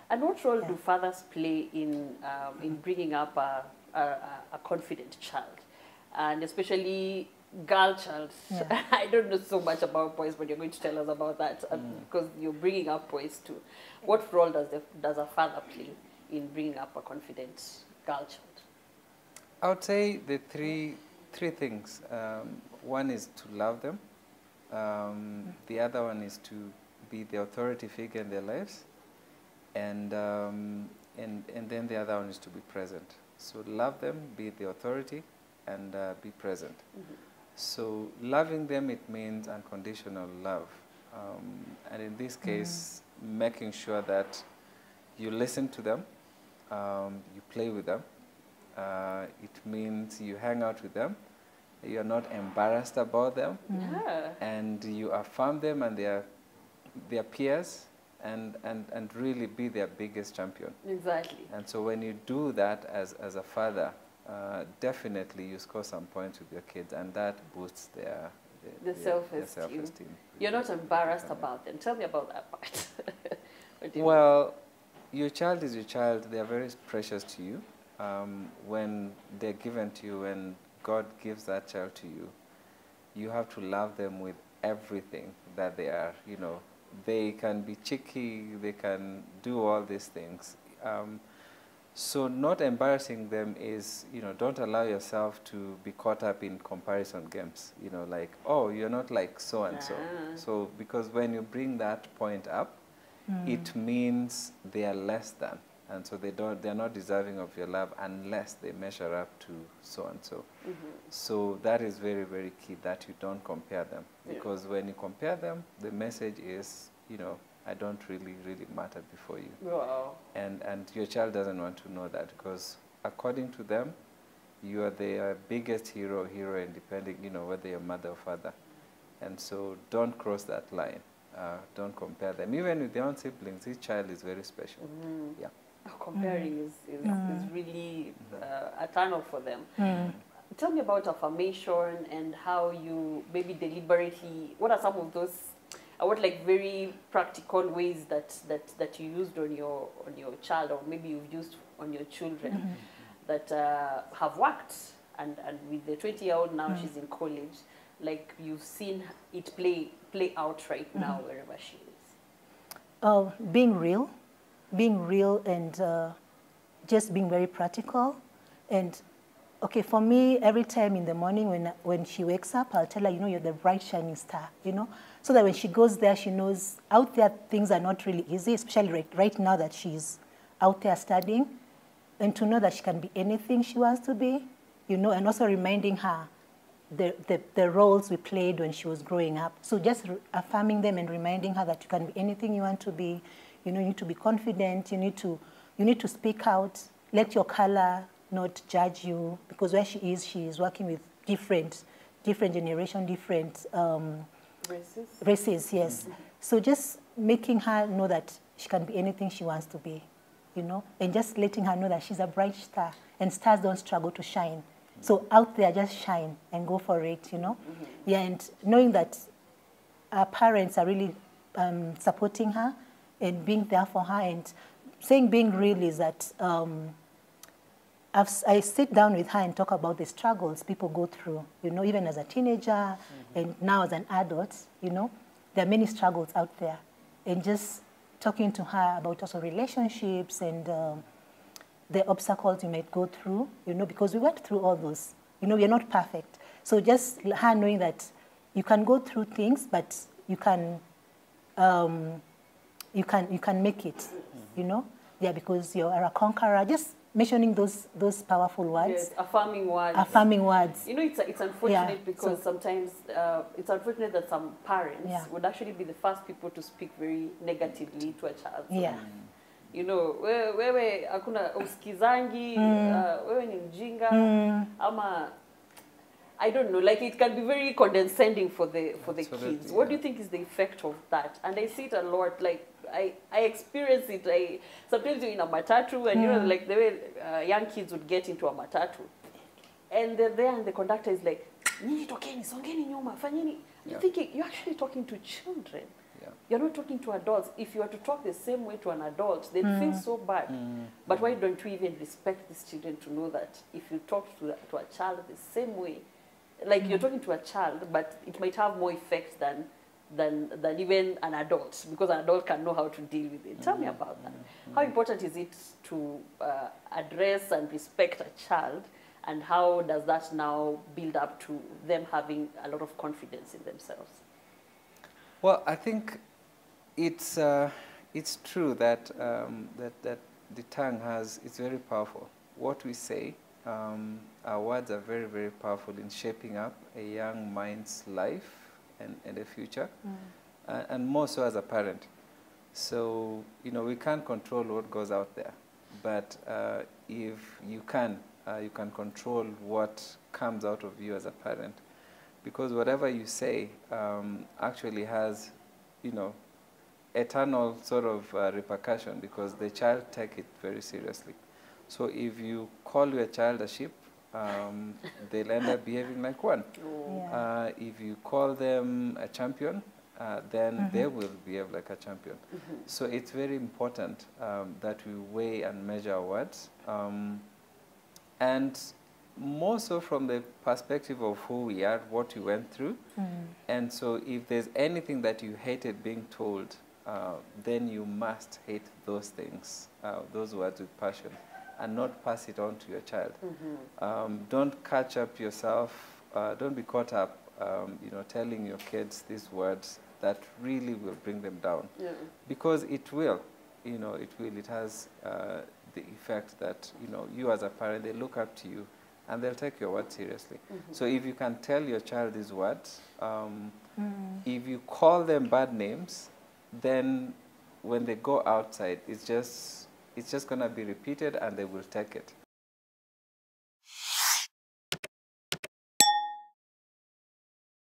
And what role do fathers play in bringing up a confident child, and especially girl child? Yeah. I don't know so much about boys, but you're going to tell us about that because you're bringing up boys too. What role does a father play in bringing up a confident girl child? I would say the three things. One is to love them. The other one is to be the authority figure in their lives, and then the other one is to be present. So love them, be the authority, and be present. So loving them, it means unconditional love, and in this case, making sure that you listen to them, you play with them. It means you hang out with them. You are not embarrassed about them, and you affirm them and their peers, and really be their biggest champion. Exactly. And so when you do that as a father, definitely you score some points with your kids, and that boosts their self-esteem. You're not embarrassed about them. Tell me about that part. Well, your child is your child. They are very precious to you. When they're given to you, when God gives that child to you, you have to love them with everything that they are. You know, they can be cheeky, they can do all these things. So not embarrassing them is, you know, don't allow yourself to be caught up in comparison games. You know, like, oh, you're not like so-and-so. So because when you bring that point up, it means they are less than. And so they're not deserving of your love unless they measure up to so-and-so. So that is very, very key, that you don't compare them. Because when you compare them, the message is, you know, I don't really matter before you. Wow. And your child doesn't want to know that, because according to them, you are their biggest hero, independent, you know, whether you're mother or father. And so don't cross that line. Don't compare them. Even with their own siblings, each child is very special. Yeah. Comparing is really a turn-off for them. Tell me about affirmation and how you maybe deliberately, what are some of those, what like very practical ways that you used on your child, or maybe you've used on your children that have worked, and with the 20-year-old now, she's in college, like you've seen it play out right now wherever she is? Being real and just being very practical. And okay, for me, every time in the morning when she wakes up, I'll tell her, you know, you're the bright shining star, you know, so that when she goes there, she knows out there things are not really easy, especially right now that she's out there studying, and to know that she can be anything she wants to be, you know, and also reminding her the roles we played when she was growing up. So just affirming them and reminding her that you can be anything you want to be. You know, you need to be confident. You need to speak out. Let your color not judge you, because where she is working with different generation, different races. Yes. So just making her know that she can be anything she wants to be, you know, and just letting her know that she's a bright star, and stars don't struggle to shine. So out there, just shine and go for it, you know. Yeah, and knowing that our parents are really supporting her and being there for her, and saying being real is that I sit down with her and talk about the struggles people go through, you know, even as a teenager and now as an adult, you know, there are many struggles out there. And just talking to her about also relationships and the obstacles you might go through, you know, because we went through all those. You know, we're not perfect. So just her knowing that you can go through things, but you can make it, you know? Yeah, because you're a conqueror. Just mentioning those powerful words. Yes, affirming words. Affirming words. You know, it's unfortunate because sometimes it's unfortunate that some parents would actually be the first people to speak very negatively to a child. Yeah. You know, wewe hakuna usikizangi, wewe ni mjinga, ama I don't know, like it can be very condescending for the kids. What do you think is the effect of that? And I see it a lot, like I experience it. Sometimes you're in a matatu and you know, like the way young kids would get into a matatu, and they're there and the conductor is like, "Nini tokeni, songeni nyuma, fanyeni." You're thinking you're actually talking to children. You're not talking to adults. If you were to talk the same way to an adult, they'd feel so bad. But why don't we even respect these children to know that if you talk to a child the same way, like you're talking to a child, but it might have more effect than even an adult, because an adult can know how to deal with it. Tell me about that. How important is it to address and respect a child, and how does that now build up to them having a lot of confidence in themselves? Well, I think it's true that that the tongue it's very powerful. What we say, our words are very, very powerful in shaping up a young mind's life and a future, and more so as a parent. So, we can't control what goes out there, but if you can control what comes out of you as a parent, because whatever you say actually has, eternal sort of repercussion, because the child take it very seriously. So if you call your child a sheep, they'll end up behaving like one. If you call them a champion, then they will behave like a champion. So it's very important that we weigh and measure our words, and more so from the perspective of who we are, what we went through. And so if there's anything that you hated being told, then you must hate those things, those words with passion, and not pass it on to your child. Don't catch up yourself, don't be caught up, telling your kids these words that really will bring them down. Because it will, it has the effect that, you as a parent, they look up to you and they'll take your words seriously. So if you can tell your child these words, if you call them bad names, then when they go outside, it's just going to be repeated and they will take it.